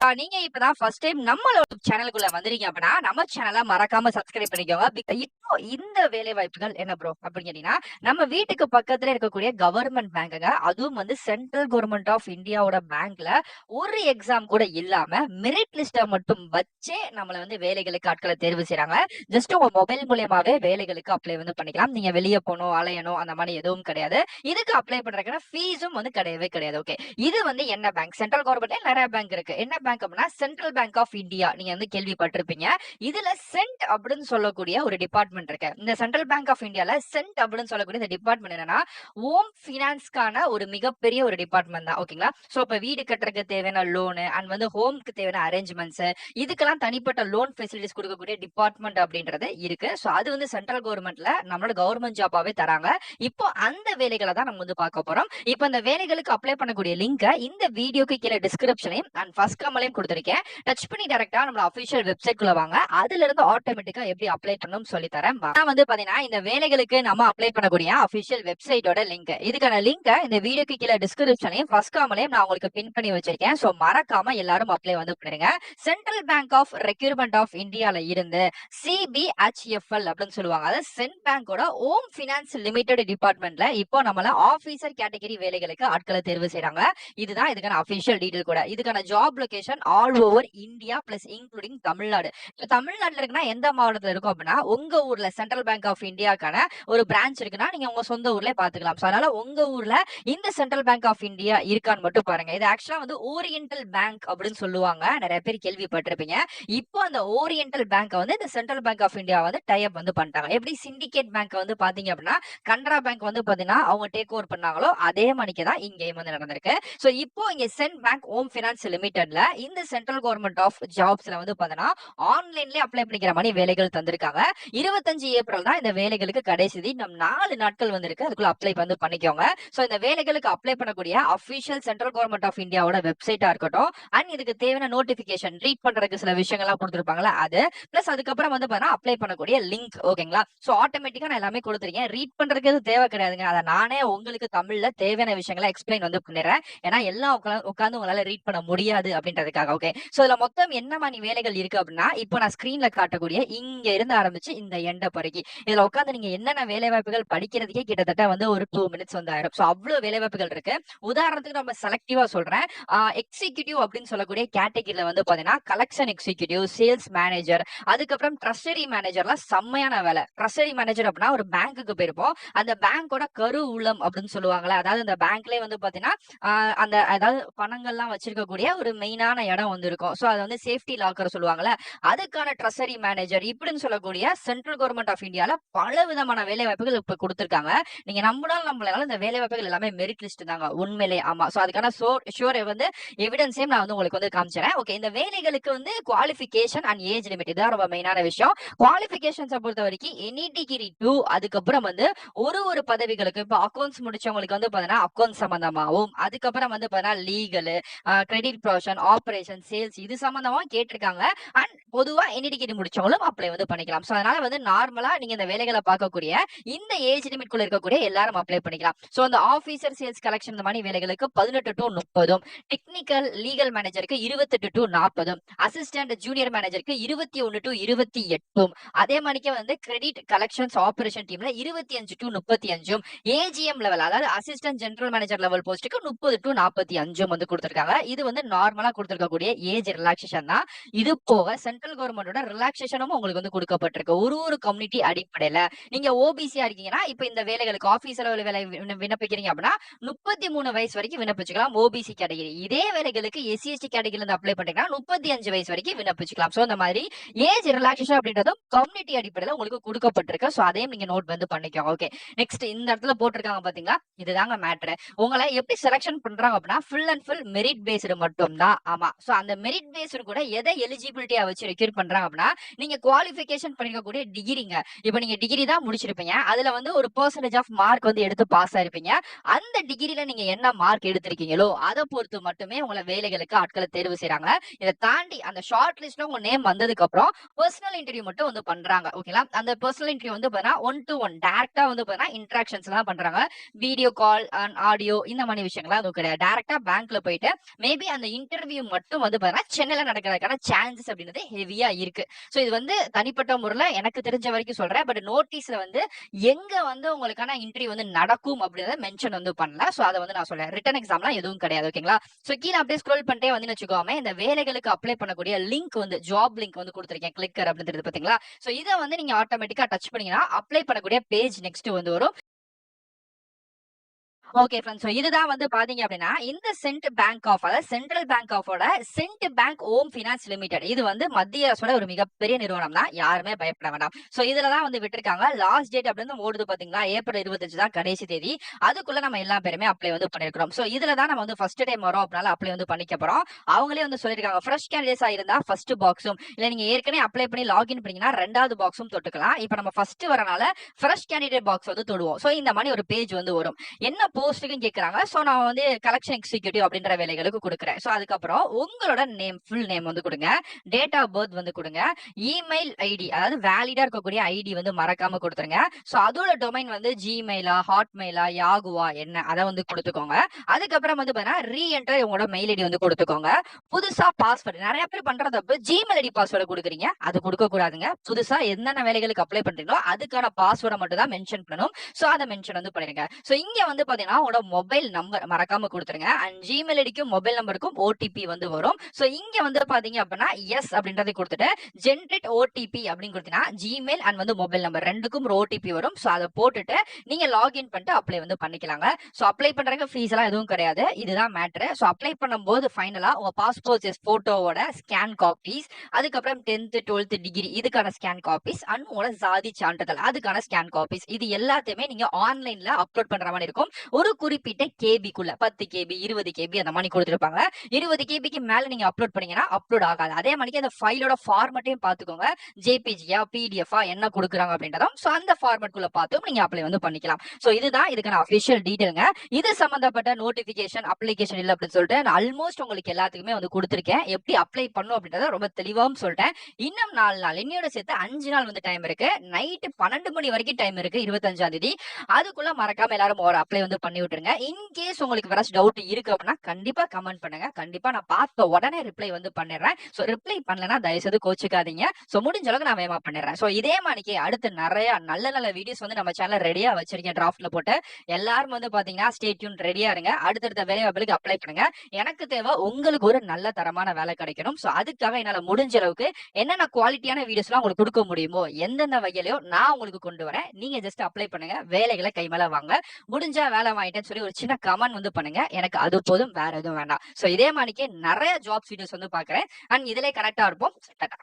நீங்க இப்பதான் first time நம்மளோட சேனலுக்குள்ள வந்தீங்க அப்படின்னா, நம்ம சேனல மறக்காம சப்ஸ்கிரைப் பண்ணிக்கோங்க. இப்போ இந்த வேலை வாய்ப்புகள் என்ன ப்ரோ அப்படின்னு கேட்டீங்கன்னா, நம்ம வீட்டுக்கு பக்கத்துல இருக்கக்கூடிய கவர்மெண்ட் பேங்குங்க. அதுவும் வந்து சென்ட்ரல் கவர்மெண்ட் ஆஃப் இந்தியாவோட பேங்க்ல ஒரு எக்ஸாம் கூட இல்லாம மெரிட் லிஸ்ட்ட மட்டும் வச்சே நம்மள வந்து வேலைகளுக்கு ஆட்கள தேர்வு செய்றாங்க. ஜஸ்ட் உங்க மொபைல் மூலியமாவே வேலைகளுக்கு அப்ளை வந்து பண்ணிக்கலாம். நீங்க வெளிய போணும், அலையணும் அந்த மாரி எதுவும் கிடையாது. இதுக்கு அப்ளை பண்றதுக்கான ஃபீஸும் வந்து கிடையவே கிடையாது. ஓகே. இது வந்து என்ன பேங்க்? சென்ட்ரல் கவர்மெண்ட்ல நிறைய பேங்க் இருக்கு. என்ன பேங்க் அப்படின்னா சென்ட்ரல் பேங்க் ஆஃப் இந்தியா. நீங்க வந்து கேள்விப்பட்டிருப்பீங்க. இதுல சென்ட் அப்படின்னு சொல்லக்கூடிய ஒரு டிபார்ட்மெண்ட் இருக்கு. இந்த சென்ட்ரல் பேங்க் ஆஃப் இந்தியால சென்ட் அப்படின்னு சொல்லக்கூடிய இந்த டிபார்ட்மெண்ட் என்னன்னா ஹோம் பினான்ஸ்க்கான ஒரு மிகப்பெரிய ஒரு டிபார்ட்மெண்ட் தான். ஓகேங்களா? சோ இப்ப வீடு கட்டுறதுக்கு தேவையான லோனு அண்ட் வந்து ஹோம்க்கு தேவையான அரேஞ்ச்மெண்ட்ஸ் இதுக்கெல்லாம் தனிப்பட்ட லோன் ஃபெசிலிட்டிஸ் கொடுக்கக்கூடிய டிபார்ட்மெண்ட் அப்படின்றது இருக்கு. சோ அது வந்து சென்ட்ரல் கவர்மெண்ட்ல நம்மளோட கவர்மெண்ட் ஜாபாவே தராங்க. இப்போ அந்த வேலைகளை தான் நம்ம வந்து பார்க்க போறோம். இப்போ அந்த வேலைகளுக்கு அப்ளை பண்ணக்கூடிய லிங்க இந்த வீடியோக்கு கீழே டிஸ்கிரிப்ஷனையும் அண்ட் ஃபர்ஸ்ட் கமெண்ட்லயும் கொடுத்திருக்கேன். டச் பண்ணி டைரக்டா நம்ம அபிஷியல் வெப்சைட் குள்ள வாங்க. அதுல இருந்து ஆட்டோமேட்டிக்கா எப்படி அப்ளை பண்ணனும் சொல்லி தரேன். நான் வந்து பாத்தீங்கன்னா இந்த வேலைகளுக்கு நம்ம அப்ளை பண்ணக்கூடிய அபிஷியல் வெப்சைட்டோட லிங்க் இதுக்கான லிங்க இந்த வீடியோக்கு கீழே டிஸ்கிரிப்ஷனையும் ஃபர்ஸ்ட் கமெண்ட்லயும் நான் உங்களுக்கு பின் பண்ணி வச்சிருக்கேன். சோ மறக்காம எல்லாரும் அப்ளை வந்து பண்ணுங்க. Central bank of recruitment of இந்தியால இருந்து CBHFL அப்படின்னு சொல்லுவாங்க. அதாவது சென்ட் பேங்கோட ஹோம் பினான்ஸ் லிமிடெட் டிபார்ட்மெண்ட்ல இப்போ நம்மள ஆபீசர் கேட்டகரி வேலைகளுக்கு ஆட்களை தேர்வு செய்றாங்க. இதுதான் இதுக்கான அபிஷியல் டீடைல் கூட. இதுக்கான job location all over India plus including Tamil Nadu. தமிழ்நாட்டுல இருக்குன்னா எந்த மாவட்டத்துல இருக்கும் அப்படின்னா உங்க ஊர்ல சென்ட்ரல் பேங்க் ஆஃப் இந்தியாக்கான ஒரு பிரான்ச் இருக்குன்னா நீங்க உங்க சொந்த ஊர்ல பாத்துக்கலாம். அதனால உங்க ஊர்ல இந்த சென்ட்ரல் பேங்க் ஆஃப் இந்தியா இருக்கான்னு மட்டும் பாருங்க. இது ஆக்சுவலா வந்து ஓரியண்டல் பேங்க் அப்படின்னு சொல்லுவாங்க. நிறைய பேர் கேள்விப்பட்டிருப்பீங்க. இப்போ அந்த ஓரியண்டல் பேங்க் வந்து இந்த சென்ட்ரல் பேங்க் ஆஃப் இந்தியா வந்து டை அப் வந்து பண்ணிட்டாங்க. எப்படி சிண்டிகேட் பேங்க் வந்து பாத்தீங்க அப்படின்னா கனரா பேங்க் வந்து பாத்தீங்கன்னா அவங்க டேக் ஓவர் பண்ணாங்களோ அதே மணிக்கு தான் இங்கேயும் வந்து நடந்திருக்கு. சோ இப்போ இங்க சென்ட் பேங்க் ஹோம் பினான்ஸ் லிமிடெட்ல இந்த சென்ட்ரல் கவர்மெண்ட் ஆஃப் ஜாப்ஸ்ல வந்து பாத்தீங்கன்னா ஆன்லைன்லயே அப்ளை பண்ணிக்கிற மாதிரி வேலைகள் தந்திருக்காங்க. 25 ஏப்ரல் தான் இந்த வேலைகளுக்கு கடைசி நம்ம 4 நாட்கள் வந்து இருக்கு. அதுக்குள்ள அப்ளை வந்து பண்ணிக்கோங்க. சோ இந்த வேலைகளுக்கு அப்ளை பண்ணக்கூடிய அபிஷியல் சென்ட்ரல் கவர்மெண்ட் ஆஃப் இந்தியாவோட வெப்சைட்டா இருக்கட்டும் அண்ட் இதுக்கு தேவையான நோட்டிபிகேஷன் ரீட் பண்றதுக்கு சில விஷயங்கள்லாம் கொடுத்திருப்பாங்களா அது பிளஸ் அதுக்கப்புறம் வந்து பாத்தீங்கன்னா அப்ளை பண்ணக்கூடிய லிங்க். ஓகேங்களா? சோ ஆட்டோமேட்டிக்கா நான் எல்லாமே கொடுத்துருக்கேன். ரீட் பண்றதுக்கு எதுவும் தேவை கிடையாதுங்க. அதை நானே உங்களுக்கு தமிழ்ல தேவையான விஷயங்களை எக்ஸ்பிளைன் வந்து பண்ணிடுறேன். ஏன்னா எல்லாம் உட்காந்து உங்களால ரீட் பண்ண முடியாது அப்படின்றதுக்காக. ஓகே. சோ இதுல மொத்தம் என்ன மாதிரி வேலைகள் இருக்கு அப்படின்னா இப்போ நான் ஸ்கிரீன்ல காட்டக்கூடிய இங்க இருந்து ஆரம்பிச்சு இந்த எண்ட வரைக்கும் இதுல உட்காந்து நீங்க என்னென்ன வேலை வாய்ப்புகள் படிக்கிறதுக்கே கிட்டத்தட்ட வந்து ஒரு 2 மினிட்ஸ் வந்து ஆயிரும். சோ அவ்வளவு வேலை வாய்ப்புகள் இருக்கு. உதாரணத்துக்கு நம்ம செலக்டிவா சொல்றேன். எக்ஸிகியூட்டிவ் அப்படின்னு சொல்லக்கூடிய கேட்டகரியில வந்து பாத்தீங்கன்னா கலெக்ஷன் எக்ஸிகியூட்டிவ், சேல்ஸ் மேனேஜர், அதுக்கப்புறம் ட்ரெஷரி மேனேஜர்லாம் செம்மையான வேலை. ட்ரெஷரி மேனேஜர் அப்படின்னா ஒரு பேங்க்குக்கு போயிருப்போம். அந்த பேங்கோட கரு உள்ளம் அப்படின்னு சொல்லுவாங்களே, அதாவது அந்த பேங்க்லயே வந்து பாத்தீங்கன்னா அந்த அதாவது பணங்கள்லாம் வச்சிருக்கக்கூடிய ஒரு மெயினான இடம் வந்து இருக்கும். சோ அது வந்து சேஃப்டி லாக்கர் சொல்லுவாங்கல்ல, அதுக்கான ட்ரெஷரி மேனேஜர் இப்படின்னு சொல்லக்கூடிய சென்ட்ரல் கவர்மெண்ட் ஆஃப் இந்தியால பல விதமான வேலை வாய்ப்புகள் இப்ப கொடுத்திருக்காங்க. நீங்க நம்பினாலும் நம்பலனாலும் இந்த வேலை வாய்ப்புகள் எல்லாமே மெரிட் லிஸ்ட் தாங்க. உண்மையிலே ஆமா. சோ அதுக்கான ஷூர் வந்து எவிடன்ஸையும் நான் வந்து உங்களுக்கு வந்து காமிச்சறேன். ஓகே. இந்த வேலைகளுக்கு வந்து குவாலிஃபிகேஷன் அண்ட் ஏஜ் லிமிட் இதான் ரொம்ப மெயினான விஷயம். குவாலிஃபிகேஷன்ஸை பொறுத்த வரைக்கும் எனி டிகிரி 2 அதுக்கப்புறம் வந்து ஒரு பதவிகளுக்கு இப்போ அக்கௌண்ட்ஸ் முடிச்சவங்களுக்கு வந்து பாத்தீங்கன்னா அக்கௌண்ட்ஸ் சம்பந்தமாவும் அதுக்கப்புறம் வந்து பாத்தீங்கன்னா legal, credit profession, operation, sales இது சம்பந்தமா கேட்டிருக்காங்க. அண்ட் பொதுவா எனி டிகிரி முடிச்சவங்களும் அப்ளை வந்து பண்ணிக்கலாம். சோ அதனால வந்து நார்மலா நீங்க இந்த வேலைகளை பார்க்கக்கூடிய இந்த ஏஜ் லிமிட் குள்ள இருக்கக்கூடிய எல்லாரும் அப்ளை பண்ணிக்கலாம். சோ அந்த ஆபீசர் சேல்ஸ் கலெக்ஷன் இந்த மாதிரி வேலைகளுக்கு 18 to 30, டெக்னிக்கல் லீகல் மேனேஜருக்கு 28 to 40, அசிஸ்டன்ட் ஜூனியர் மேனேஜருக்கு 21 to 28, அதே மாதிரிக்கே வந்து கிரெடிட் கலெக்ஷன்ஸ் ஆபரேஷன் டீம்ல 25 to 35, ஏஜிஎம் லெவல் அதாவது அசிஸ்டன்ட் ஜெனரல் மேனேஜர் லெவல் போஸ்ட்டுக்கு 30 to 45 வந்து கொடுத்திருக்காங்க. இது வந்து நார்மலா கொடுத்திருக்கக்கூடிய ஏஜ் ரிலாக்சேஷன் தான். இது போக சென்ட்ரல் கவர்மெண்டோட ரிலாக்சேஷனும் உங்களுக்கு வந்து கொடுக்கப்பட்டிருக்கு. ஒரு கம்யூனிட்டி அடிப்படையில நீங்க ஓபிசியா இருக்கீங்கன்னா இப்ப இந்த வேலைகளுக்கு ஆபீஸ் லெவல் வேலை விண்ணப்பிக்கிறீங்க அப்படின்னா 33 வயசு வரைக்கும் விண்ணப்பிச்சுக்கலாம் ஓபிசி கேட்டகரி. இதே வேலைகளுக்கு எஸ்சி/எஸ்டி கேட்டகரியில இருந்து அப்ளை பண்றீங்கன்னா 35 வயசு வரைக்கும் விண்ணப்பிச்சுக்கலாம். சோ இந்த மாதிரி ஏஜ் ரிலாக்சேஷன் அப்படின்றதும் கம்யூனிட்டி அடிப்படையில உங்களுக்கு கொடுக்கப்பட்டிருக்கு. சோ அதையும் நீங்க நோட் வந்து பண்ணிக்கோங்க. ஓகே. நெக்ஸ்ட் இந்த இடத்துல போட்டிருக்காங்க பாத்தீங்களா, இதுதாங்க மேட்டர். உங்களை எப்படி செலக்ஷன் பண்றாங்க அப்படின்னா full and full merit based மட்டும் தான். ஆமா. சோ அந்த மெரிட் பேஸ்டு கூட எதை எலிஜிபிலிட்டியா வச்சு ரெக்யூர் பண்றாங்க அப்படின்னா நீங்க குவாலிஃபிகேஷன் பண்ணிருக்கக்கூடிய டிகிரிங்க. இப்ப நீங்க டிகிரி தான் முடிச்சிருப்பீங்க. அதுல வந்து ஒரு பெர்சன்டேஜ் ஆஃப் மார்க் வந்து எடுத்து பாஸ் ஆயிருப்பீங்க. அந்த டிகிரில நீங்க என்ன மார்க் எடுத்திருக்கீங்களோ அதை பொறுத்து மட்டுமே உங்களை வேலைகளுக்கு ஆட்களை தேர்வு செய்றாங்க. இதை தாண்டி அந்த ஷார்ட் லிஸ்ட்ல உங்க நேம் வந்ததுக்கு அப்புறம் பர்சனல் இன்டர்வியூ மட்டும் வந்து பண்றாங்க. ஓகேங்களா? அந்த பர்சனல் இன்டர்வியூ வந்து பாத்தீங்கன்னா 1 to 1 டைரக்டா வந்து பாத்தீங்கன்னா இன்டராக்ஷன்ஸ் எல்லாம் பண்றாங்க. வீடியோ கால் அண்ட் ஆடியோ இந்த மாதிரி விஷயங்கள்லாம் எதுவும் கிடையாது. டைரக்டா பேங்க்ல போயிட்டு மேபி அந்த இன்டர்வியூ மட்டும் வந்து பாத்தீங்கன்னா சென்னையில நடக்கிறதுக்கான சான்சஸ் அப்படின்றது ஹெவியா இருக்கு. சோ இது வந்து தனிப்பட்ட முறையில எனக்கு தெரிஞ்ச வரைக்கும் சொல்றேன். பட் நோட்டீஸ்ல வந்து எங்க வந்து உங்களுக்கான இன்டர்வியூ வந்து நடக்கும் அப்படின்றத மென்ஷன் வந்து பண்ணல. சோ அதை வந்து நான் சொல்றேன். ரிட்டன் எக்ஸாம்லாம் எதுவும் கிடையாது. ஓகேங்களா? சோ கீழே அப்படியே ஸ்க்ரோல் பண்ணிட்டே வந்து வச்சுக்கோமே இந்த வேலைகளுக்கு அப்ளை பண்ணக்கூடிய லிங்க் வந்து ஜாப் லிங்க் வந்து கொடுத்திருக்கேன். கிளிக்கர் அப்படின்றது பாத்தீங்களா? சோ இதை வந்து நீங்க ஆட்டோமேட்டிக்கா டச் பண்ணீங்கன்னா அப்ளை பண்ணக்கூடிய பேஜ் நெக்ஸ்ட் வந்து வரும். Okay friends. சோ இதுதான் வந்து பாத்தீங்க அப்படின்னா இந்த சென்ட் பேங்க் ஆஃப் அதாவது சென்ட்ரல் பேங்க் ஆஃபோட cent bank home finance limited இது வந்து மத்திய அரசோட ஒரு மிகப்பெரிய நிறுவனம் தான். யாருமே பயப்பட வேண்டாம். சோ இதுல தான் வந்து விட்டுருக்காங்க. லாஸ்ட் டேட் அப்படின்னு ஓடுது பாத்தீங்களா? ஏப்ரல் 25 தான் கடைசி தேதி. அதுக்குள்ள நம்ம எல்லா பேருமே அப்ளை வந்து பண்ணிருக்கிறோம். சோ இதுல தான் நம்ம வந்து ஃபர்ஸ்ட் டைம் வரோம் அப்படினால அப்ளை வந்து பண்ணிக்க போறோம். அவங்களே வந்து சொல்லிருக்காங்க ஃப்ரெஷ் கேண்டிடேட்ஸா இருந்தா ஃபர்ஸ்ட் பாக்ஸும் இல்ல நீங்க ஏற்கனவே அப்ளை பண்ணி லாகின் பண்ணீங்கன்னா ரெண்டாவது பாக்ஸும் தொட்டுக்கலாம். இப்ப நம்ம ஃபர்ஸ்ட் வரனால ஃப்ரெஷ் கேண்டிடேட் பாக்ஸ் வந்து தொடுவோம். சோ இந்த மாதிரி ஒரு பேஜ் வந்து வரும். என்ன போஸ்ட்டுக்குன்னு கேக்குறாங்க. சோ நான் வந்து கலெக்ஷன் எக்ஸிக்யூட்டிவ் அப்படின்ற வேலைகளுக்கு கொடுக்குறேன். சோ அதுக்கப்புறம் உங்களோட நேம் ஃபுல் நேம் வந்து கொடுங்க. டேட் ஆஃப் பர்த் வந்து கொடுங்க. இமெயில் ஐடி அதாவது வேலிடா இருக்கக்கூடிய ஐடி வந்து மறக்காம கொடுத்துருங்க. சோ அதோட டொமைன் வந்து ஜிமெயிலா, ஹாட்மெயிலா, யாகுவா என்ன அதை வந்து கொடுத்துக்கோங்க. அதுக்கப்புறம் வந்து பாத்தீங்கன்னா ரீஎன்டர் உங்களோட மெயில் ஐடி வந்து கொடுத்துக்கோங்க. புதுசா பாஸ்வேர்டு நிறைய பேர் பண்ற தப்பு ஜிமெயில் ஐடி பாஸ்வேர்டு கொடுக்குறீங்க. அது கொடுக்க கூடாதுங்க. புதுசா என்னென்ன வேலைகளுக்கு அப்ளை பண்றீங்களோ அதுக்கான பாஸ்வேர்டை மட்டும் தான் மென்ஷன் பண்ணணும். சோ அதை மென்ஷன் வந்து பண்ணிருங்க. சோ இங்க வந்து பாத்தீங்கன்னா உங்களோட மொபைல் நம்பர் மறக்காம கொடுத்துருங்க. அண்ட் ஜிமெயில் ஐடிக்கும் மொபைல் நம்பருக்கும் ஓடிபி வந்து வரும். சோ இங்க வந்து பாத்தீங்க அப்படின்னா எஸ் அப்படின்றதை கொடுத்துட்டு ஜென்ரேட் ஓடிபி அப்படின்னு கொடுத்தீங்கன்னா ஜிமெயில் அண்ட் வந்து மொபைல் நம்பர் ரெண்டுக்கும் ஒரு ஓடிபி வரும். சோ அதை போட்டுட்டு நீங்க லாகின் பண்ணிட்டு அப்ளை வந்து பண்ணிக்கலாங்க. சோ அப்ளை பண்றதுக்கு ஃபீஸ் எல்லாம் எதுவும் கிடையாது. இதுதான் மேட்ரு. சோ அப்ளை பண்ணும்போது ஃபைனலா உங்க பாஸ்போர்ட் சைஸ் போட்டோவோட ஸ்கேன் காப்பீஸ், அதுக்கப்புறம் 10th 12th டிகிரி இதுக்கான ஸ்கேன் காப்பீஸ் அண்ட் உங்களோட ஜாதி சான்றிதழ் அதுக்கான ஸ்கேன் காப்பீஸ் இது எல்லாத்தையுமே நீங்க ஆன்லைன்ல அப்லோட் பண்ற மாதிரி இருக்கும். ஒரு குறிப்பிட்ட கேபிக்குள்ள 10 கேபி 20 கேபி அந்த மாதிரி கொடுத்துருப்பாங்க. 20 கேபிக்கு மேல நீங்க அப்லோட் பண்ணீங்கன்னா அப்லோட் ஆகாது. அதே மாதிரி அந்த ஃபைலோட ஃபார்மட்டையும் பாத்துக்கோங்க. ஜேபிஜியா பிடிஎஃபா என்ன கொடுக்குறாங்க அப்படின்றதும் சோ அந்த ஃபார்மட் குள்ள பார்த்தும் நீங்க அப்ளை வந்து பண்ணிக்கலாம். சோ இதுதான் இதுக்கான அபிஷியல் டீடைல்ங்க. இது சம்பந்தப்பட்ட நோட்டிபிகேஷன் அப்ளிகேஷன் இல்ல அப்படின்னு சொல்லிட்டு நான் ஆல்மோஸ்ட் உங்களுக்கு எல்லாத்துக்குமே வந்து கொடுத்துருக்கேன். எப்படி அப்ளை பண்ணும் அப்படின்றத ரொம்ப தெளிவாவும் சொல்லிட்டேன். இன்னும் 4 நாள் இன்னையோட சேர்த்து 5 நாள் வந்து டைம் இருக்கு. நைட்டு 12 மணி வரைக்கும் டைம் இருக்கு 25ஆம் தேதி. அதுக்குள்ள மறக்காம எல்லாரும் ஒரு அப்ளை வந்து பண்ணி விட்டுருங்க. இன்கேஸ் உங்களுக்கு வேற டவுட் இருக்கு அப்படின்னா கண்டிப்பா கமெண்ட் பண்ணுங்க. கண்டிப்பா நான் பார்த்த உடனே ரிப்ளை வந்து பண்ணிடுறேன். சோ ரிப்ளை பண்ணலனா தயவு செய்து கோச்சுக்காதீங்க. சோ முடிஞ்ச அளவுக்கு நான் வேகமா பண்ணிடுறேன். சோ இதே மாதிரிக்கு அடுத்து நிறைய நல்ல நல்ல வீடியோஸ் வந்து நம்ம சேனல்ல ரெடியா வச்சிருக்கேன். டிராஃப்ட்ல போட்டு எல்லாரும் வந்து பாத்தீங்கன்னா ஸ்டே டியூன் ரெடியா இருங்க. அடுத்தடுத்த வேலை வாய்ப்புகளுக்கு அப்ளை பண்ணுங்க. எனக்கு தேவை உங்களுக்கு ஒரு நல்ல தரமான வேலை கிடைக்கணும். சோ அதுக்காக என்னால முடிஞ்ச அளவுக்கு என்னென்ன குவாலிட்டியான வீடியோஸ் எல்லாம் உங்களுக்கு கொடுக்க முடியுமோ எந்தெந்த வகையிலயோ நான் உங்களுக்கு கொண்டு வரேன். நீங்க ஜஸ்ட் அப்ளை பண்ணுங்க. வேலைகளை கை மேல வாங்க. முடிஞ்சா வேலை வாங்கிட்டேன்னு சொல்லி ஒரு சின்ன கமெண்ட் வந்து பண்ணுங்க. எனக்கு அது போதும், வேற எதுவும் வேண்டாம். சோ இதே மாதிரிக்கு நிறைய ஜாப்ஸ் வீடியோஸ் வந்து பாக்குறேன். அண்ட் இதுல கனெக்டா இருப்போம். டாடா.